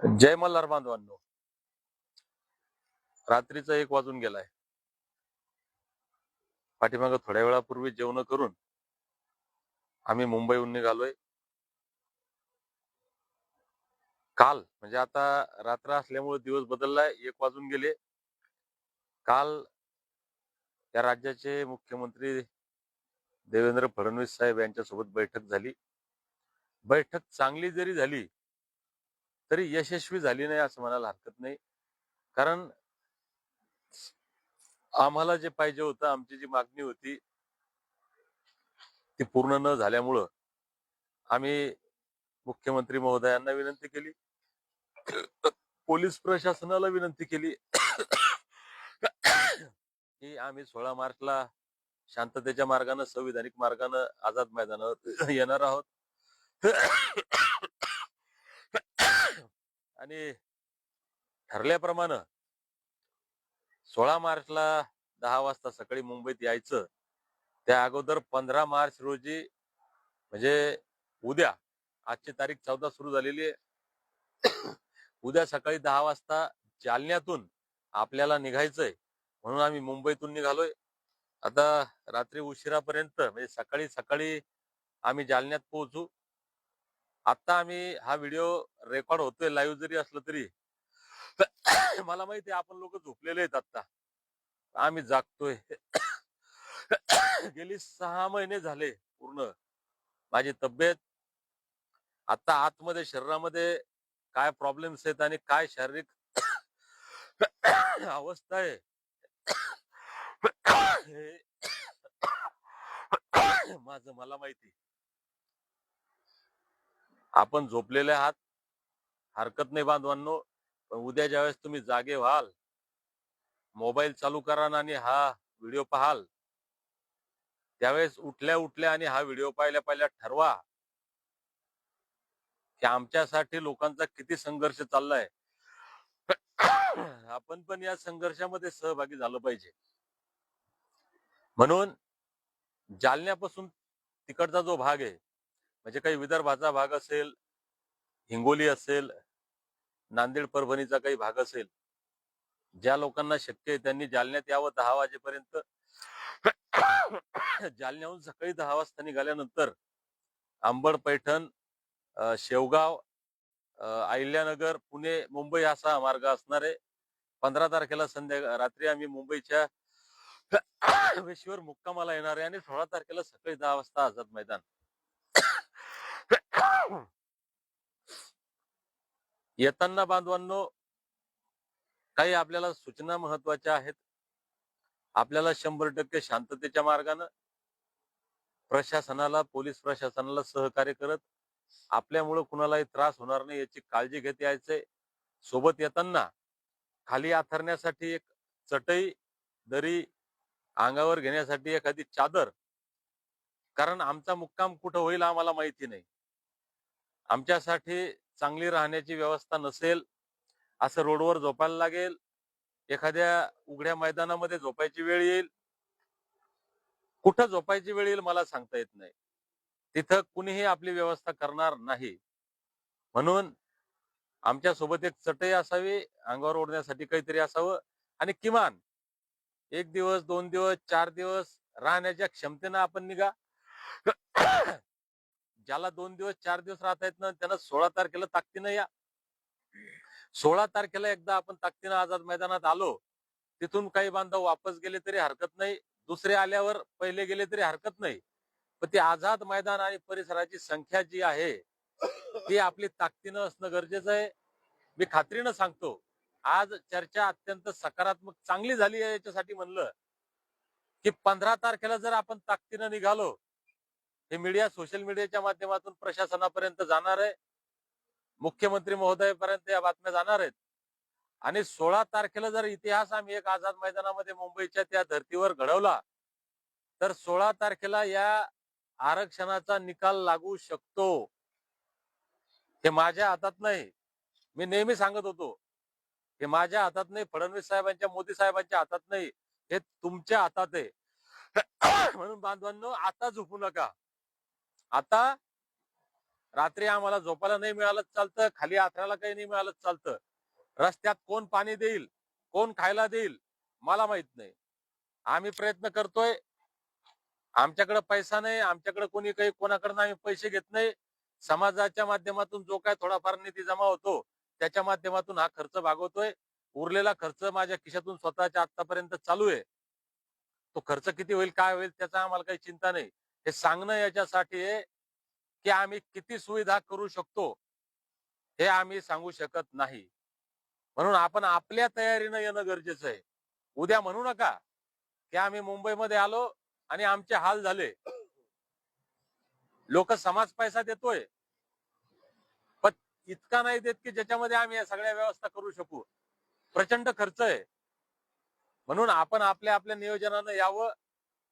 जय मल्हार बांधवांनो, रात्रीचा 1 वाजून गेलाय. पाठीमागं थोड्या वेळापूर्वी जेवण करून आम्ही मुंबईहून निघालोय. काल म्हणजे आता रात्र असल्यामुळे दिवस बदललाय, 1 वाजून गेले. काल या राज्याचे मुख्यमंत्री देवेंद्र फडणवीस साहेब यांच्यासोबत बैठक झाली. बैठक चांगली जरी झाली तरी यशस्वी झाली नाही असं म्हणायला हरकत नाही. कारण आम्हाला जे पाहिजे होतं, आमची जी मागणी होती ती पूर्ण न झाल्यामुळं आम्ही मुख्यमंत्री महोदयांना विनंती केली, पोलीस प्रशासनाला विनंती केली की आम्ही 16 मार्चला शांततेच्या मार्गाने, संविधानिक मार्गाने आझाद मैदानावर येणार आहोत. आणि ठरल्याप्रमाणे 16 मार्चला 10 वाजता सकाळी मुंबईत यायचं. त्या अगोदर 15 मार्च रोजी म्हणजे उद्या, आजची तारीख 14 सुरू झालेली आहे. उद्या सकाळी 10 वाजता जालन्यातून आपल्याला निघायचंय, म्हणून आम्ही मुंबईतून निघालोय. आता रात्री उशिरापर्यंत म्हणजे सकाळी सकाळी आम्ही जालन्यात पोहोचू. आता आम्ही हा व्हिडिओ रेकॉर्ड होतोय, लाईव्ह जरी असलं तरी मला माहिती आहे आपण लोक झोपलेले आहेत. आता आम्ही जागतोय. गेली 6 महिने झाले पूर्ण माझी तब्येत, आता आतमध्ये शरीरामध्ये काय प्रॉब्लेम्स आहेत आणि काय शारीरिक अवस्था आहे माझं मला माहिती. आपण झोपलेले आहात, हरकत नाही बांधवांनो. पण उद्या ज्यावेळेस तुम्ही जागे व्हाल, मोबाईल चालू करा आणि हा व्हिडिओ पाहाल, त्यावेळेस उठल्या उठल्या आणि हा व्हिडिओ पाहिल्या पाहिल्या ठरवा की आमच्यासाठी लोकांचा किती संघर्ष चाललाय. आपण पण या संघर्षामध्ये सहभागी झालं पाहिजे. म्हणून जालन्यापासून तिकडचा जो भाग आहे, म्हणजे काही विदर्भाचा भाग असेल, हिंगोली असेल, नांदेड परभणीचा काही भाग असेल, ज्या लोकांना शक्य आहे त्यांनी जालन्यात यावं 10 वाजेपर्यंत. जालन्याहून सकाळी 10 वाजता निघाल्यानंतर अंबड, पैठण, शेवगाव, अहिल्यानगर, पुणे, मुंबई असा मार्ग असणार आहे. 15 तारखेला रात्री आम्ही मुंबईच्या वेशीवर मुक्कामाला येणार आहे आणि 16 तारखेला सकाळी 10 वाजता आझाद मैदान. येताना बांधवांनो, काही आपल्याला सूचना महत्वाच्या आहेत. आपल्याला 100% शांततेच्या मार्गाने प्रशासनाला, पोलीस प्रशासनाला सहकार्य करत आपल्यामुळे कुणालाही त्रास होणार नाही याची काळजी घेत यायचंय. सोबत येताना खाली आथरण्यासाठी एक चटई, दरी, अंगावर घेण्यासाठी एखादी चादर. कारण आमचा मुक्काम कुठं होईल आम्हाला माहिती नाही. आमच्यासाठी चांगली राहण्याची व्यवस्था नसेल, असं रोडवर झोपायला लागेल, एखाद्या उघड्या मैदानामध्ये झोपायची वेळ येईल, कुठं झोपायची वेळ येईल मला सांगता येत नाही. तिथं कुणीही आपली व्यवस्था करणार नाही. म्हणून आमच्या सोबत एक चटई असावी, अंगावर ओढण्यासाठी काहीतरी असावं आणि किमान 1 दिवस, 2 दिवस, 4 दिवस राहण्याच्या क्षमतेनं आपण निघा. ज्याला 2 दिवस, 4 दिवस राहता येत ना, त्यानं 16 तारखेला ताकदीनं या. 16 तारखेला एकदा आपण ताकदीनं आझाद मैदानात आलो, तिथून काही बांधव वापस गेले तरी हरकत नाही, दुसरे आल्यावर पहिले गेले तरी हरकत नाही. पण ती आझाद मैदान आणि परिसराची संख्या जी आहे ती आपली ताकदीनं असणं गरजेचं आहे. मी खात्रीनं सांगतो, आज चर्चा अत्यंत सकारात्मक चांगली झाली आहे. याच्यासाठी म्हणलं की 15 तारखेला जर आपण ताकदीनं निघालो, हे मीडिया, सोशल मीडियाच्या माध्यमातून प्रशासनापर्यंत जाणार आहे, मुख्यमंत्री महोदयापर्यंत या बातम्या जाणार आहेत. आणि 16 तारखेला जर इतिहास आम्ही एक आझाद मैदानामध्ये मुंबईच्या त्या धर्तीवर घडवला, तर 16 तारखेला या आरक्षणाचा निकाल लागू शकतो. हे माझ्या हातात नाही. मी नेहमी सांगत होतो, हे माझ्या हातात नाही, फडणवीस साहेबांच्या, मोदी साहेबांच्या हातात नाही, हे तुमच्या हातात आहे. म्हणून बांधवांनो, आता झोपू नका. आता रात्री आम्हाला झोपायला नाही मिळालं चालतं, खाली आथरायला काही नाही मिळालं चालतं. रस्त्यात कोण पाणी देईल, कोण खायला देईल, मला माहित नाही. आम्ही प्रयत्न करतोय. आमच्याकडे पैसा नाही, आमच्याकडे कोणी काही कोणाकडनं आम्ही पैसे घेत नाही. समाजाच्या माध्यमातून जो काय थोडाफार निधी जमा होतो, त्याच्या माध्यमातून हा खर्च भागवतोय. उरलेला खर्च माझ्या खिशातून स्वतःच्या आतापर्यंत चालू आहे. तो खर्च किती होईल, काय होईल त्याचा आम्हाला काही चिंता नाही. हे सांगणं याच्यासाठी आहे, की आम्ही किती सुविधा करू शकतो, हे आम्ही सांगू शकत नाही. म्हणून आपण आपल्या तयारीनं येणं गरजेचं आहे. उद्या म्हणू नका, की आम्ही मुंबईमध्ये आलो आणि आमचे हाल झाले. लोक समाज पैसा देतोय, पण इतका नाही देत की ज्याच्यामध्ये आम्ही या सगळ्या व्यवस्था करू शकू. प्रचंड खर्च आहे. म्हणून आपण आपल्या आपल्या नियोजनानं यावं.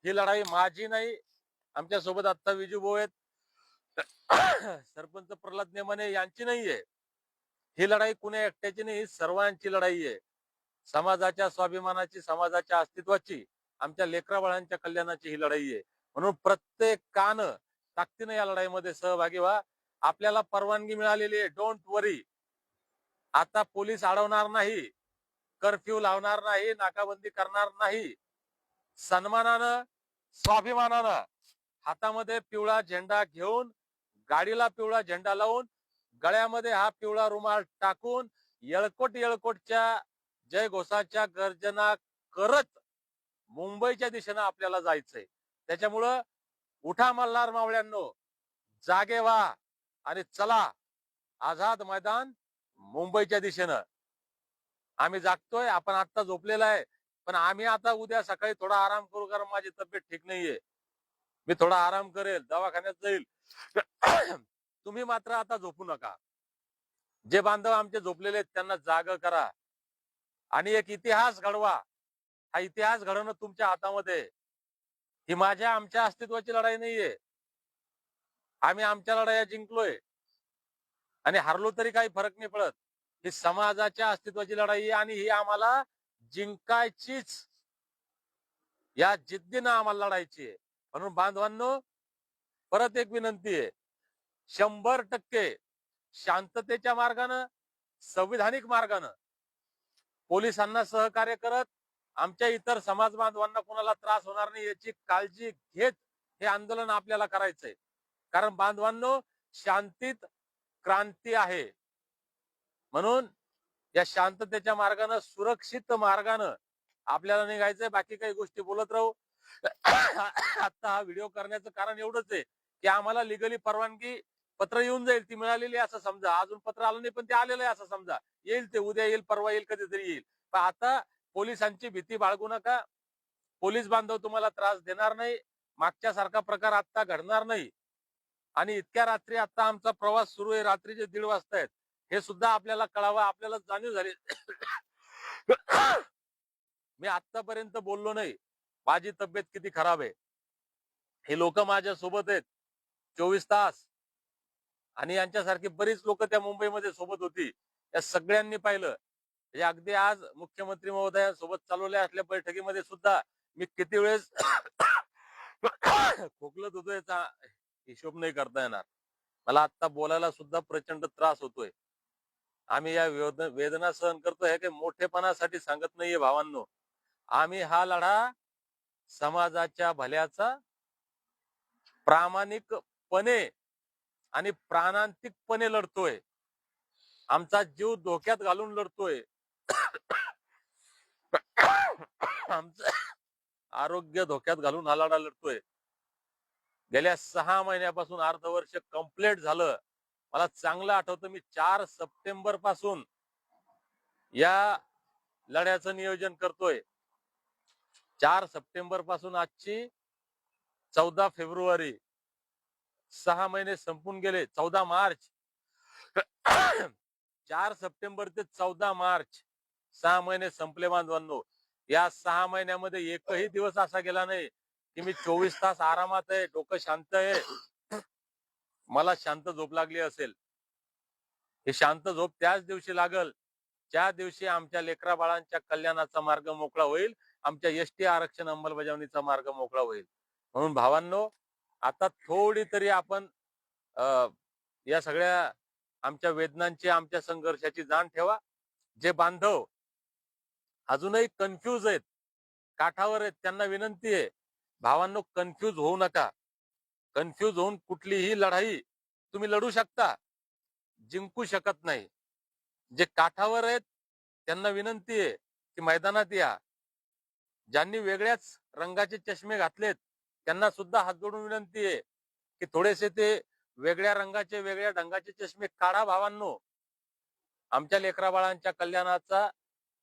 ही लढाई माझी नाही. आमच्या सोबत आता विजूभाऊ आहेत. सरपंच प्रल्हाद नेमाने यांची नाहीये. ही लढाई कुण्या एकट्याची नाही, ही सर्वांची लढाई आहे. समाजाच्या स्वाभिमानाची, समाजाच्या अस्तित्वाची, आमच्या लेकराबाळांच्या कल्याणाची ही लढाई आहे. म्हणून प्रत्येकानं ताकदीनं या लढाईमध्ये सहभागी व्हा. आपल्याला परवानगी मिळालेली आहे. डोंट वरी. आता पोलीस अडवणार नाही, कर्फ्यू लावणार नाही, नाकाबंदी करणार नाही. सन्मानानं, स्वाभिमानानं हातामध्ये पिवळा झेंडा घेऊन, गाडीला पिवळा झेंडा लावून, गळ्यामध्ये हा पिवळा रुमाल टाकून, येळकोट येळकोटच्या जयघोषाच्या गर्जना करत मुंबईच्या दिशेनं आपल्याला जायचंय. त्याच्यामुळं उठा मल्हार मावळ्यांनो, जागे व्हा आणि चला आझाद मैदान मुंबईच्या दिशेनं. आम्ही जागतोय, आपण आता झोपलेला आहे, पण आम्ही आता उद्या सकाळी थोडा आराम करू, कारण माझी तब्येत ठीक नाहीये. मी थोडा आराम करेल, दवाखान्यात जाईल. तुम्ही मात्र आता झोपू नका. जे बांधव आमचे झोपलेले आहेत त्यांना जाग करा आणि एक इतिहास घडवा. हा इतिहास घडवणं तुमच्या हातामध्ये. ही आमच्या अस्तित्वाची लढाई नाहीये. आम्ही आमच्या लढाया जिंकलोय आणि हरलो तरी काही फरक नाही पडत. ही समाजाच्या अस्तित्वाची लढाई आहे आणि ही आम्हाला जिंकायचीच. या जिद्दीनं आम्हाला लढायची आहे. म्हणून बांधवांनो, परत एक विनंती आहे. 100% शांततेच्या मार्गानं, संविधानिक मार्गानं पोलिसांना सहकार्य करत, आमच्या इतर समाज बांधवांना कोणाला त्रास होणार नाही याची काळजी घेत हे आंदोलन आपल्याला करायचंय. कारण बांधवांनो, शांतीत क्रांती आहे. म्हणून या शांततेच्या मार्गानं, सुरक्षित मार्गानं आपल्याला निघायचंय. बाकी काही गोष्टी बोलत राहू. आता हा व्हिडिओ करण्याचं कारण एवढंच आहे, की आम्हाला लिगली परवानगी पत्र येऊन जाईल, ती मिळालेली असं समजा. अजून पत्र आलं नाही, पण ते आलेलं आहे असं समजा. येईल, ते उद्या येईल, परवा येईल, कधीतरी येईल. पण आता पोलिसांची भीती बाळगू नका. पोलीस बांधव तुम्हाला त्रास देणार नाही. मागच्या सारखा प्रकार आता घडणार नाही. आणि इतक्या रात्री आता आमचा प्रवास सुरू आहे, रात्रीचे 1:30 वाजता आहेत. हे सुद्धा आपल्याला कळावं, आपल्याला जाणीव झाली. मी आतापर्यंत बोललो नाही माझी तब्येत किती खराब आहे. हे लोक माझ्या सोबत आहेत 24 तास. आणि यांच्यासारखी बरीच लोक त्या मुंबईमध्ये सोबत होती. या सगळ्यांनी पाहिलं. म्हणजे अगदी आज मुख्यमंत्री महोदयांसोबत चालवल्या असल्या बैठकीमध्ये सुद्धा मी किती वेळेस खोकलत होतो याचा हिशोब नाही करता येणार. मला आता बोलायला सुद्धा प्रचंड त्रास होतोय. आम्ही या वेदना सहन करतोय, हे काही मोठेपणासाठी सांगत नाहीये भावांनो. आम्ही हा लढा समाजाच्या भल्याचा प्रामाणिकपणे आणि प्राणांतिकपणे लढतोय. आमचा जीव धोक्यात घालून लढतोय. आमचं आरोग्य धोक्यात घालून हा लढा लढतोय. गेल्या 6 महिन्यापासून अर्धवर्ष कंप्लीट झालं. मला चांगलं आठवतं, मी 4 सप्टेंबर पासून या लढ्याचं नियोजन करतोय. 4 सप्टेंबर पासून आजची 14 फेब्रुवारी, 6 महिने संपून गेले. 14 मार्च 4 सप्टेंबर ते 14 मार्च 6 महिने संपले बांधवांनो. या 6 महिन्यामध्ये एकही दिवस असा गेला नाही की मी 24 तास आरामात आहे, डोकं शांत आहे, मला शांत झोप लागली असेल. ही शांत झोप त्याच दिवशी लागल ज्या दिवशी आमच्या लेकरा बाळांच्या कल्याणाचा मार्ग मोकळा होईल, आमच्या एसटी आरक्षण अंमलबजावणीचा मार्ग मोकळा होईल. म्हणून भावांनो, आता थोडी तरी आपण या सगळ्या आमच्या वेदनांची, आमच्या संघर्षाची जाण ठेवा. जे बांधव अजूनही कन्फ्यूज आहेत, काठावर आहेत, त्यांना विनंती आहे, भावांनो कन्फ्यूज होऊ नका. कन्फ्यूज होऊन कुठलीही लढाई तुम्ही लढू शकता, जिंकू शकत नाही. जे काठावर आहेत त्यांना विनंती आहे की मैदानात या. ज्यांनी वेगळ्याच रंगाचे चष्मे घातलेत त्यांना सुद्धा हात जोडून विनंती आहे की थोडेसे ते वेगळ्या रंगाचे, वेगळ्या ढंगाचे चष्मे काढा भावांनो. आमच्या लेकराबाळांच्या कल्याणाचा,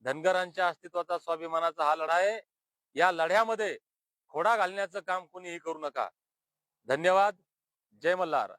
धनगरांच्या अस्तित्वाचा, स्वाभिमानाचा हा लढा आहे. या लढ्यामध्ये खोडा घालण्याचं काम कुणीही करू नका. धन्यवाद. जय मल्हार.